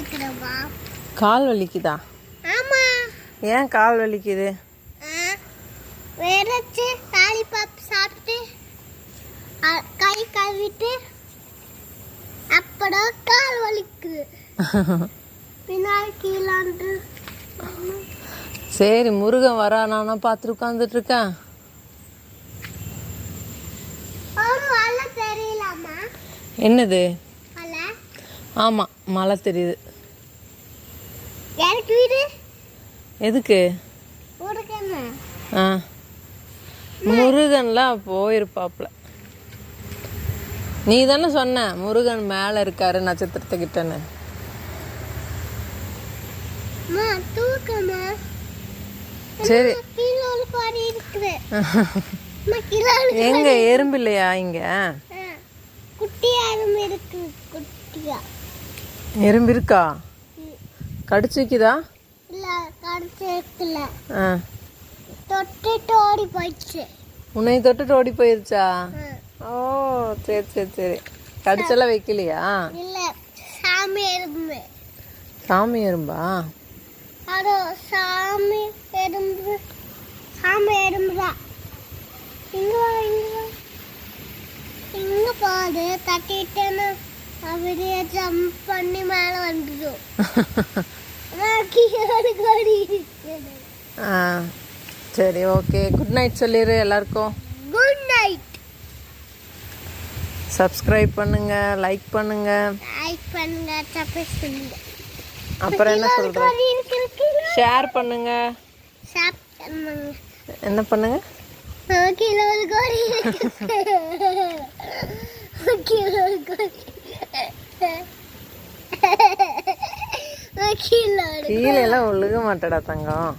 வலிக்குதுமா. கால் வலிக்குதா? ஆமா. ஏன் கால் வலிக்குது? வேறச்சு லாலிபாப் சாப்பிட்டு கை கழுவிட்டு அப்பதான் கால் வலிக்குது. பின்னாடி கீழாண்டு. சரி, முருகன் வரானா பார்த்து உட்காந்துட்டு இருக்கேன். மழை தெரியலாமா? என்னது? மழை. ஆமா, மழை தெரியுது. எனக்கு வீடு எதுக்கு? முருகன்லாம் போயிருப்பாப்ல. நீ தானே சொன்ன முருகன் மேல இருக்காரு நட்சத்திரத்துக்கிட்டன்னு. சரி, எங்க எறும்பு இல்லையா இங்க? குட்டியா எறும்பு இருக்கு. குட்டியா எறும்பு இருக்கா? கடிச்சுக்குதா? இல்ல, கடிச்சிருக்கல. தொட்டுட்டு ஓடி போயிடுச்சு. உன்னை தொட்டுட்டு ஓடி போயிருச்சா? ஓ, சரி சரி சரி. கடிச்செல்லாம் வைக்கலையா? இல்ல, சாமி எறும்பு. சாமி எறும்பா? அதோ சாமி எறும்பு. சாமி எறும்புதான். இங்க வா, இங்க வா. இங்க பாரு, தட்டிட்டேன்னு அப்படியே ஜம்ப் பண்ணி மேல வந்துடும். சரி, ஓகே. குட் நைட் சொல்லிடு எல்லாருக்கும். Good night. சப்ஸ்கிரைப் பண்ணுங்க, லைக் பண்ணுங்க. சப்ஸ்கிரைப் பண்ணுங்க. அப்புறம் என்ன சொல்றேன்? ஷேர் பண்ணுங்க. என்ன பண்ணுங்க? கீழே எல்லாம் ஒழுக மாட்டடா தங்கம்.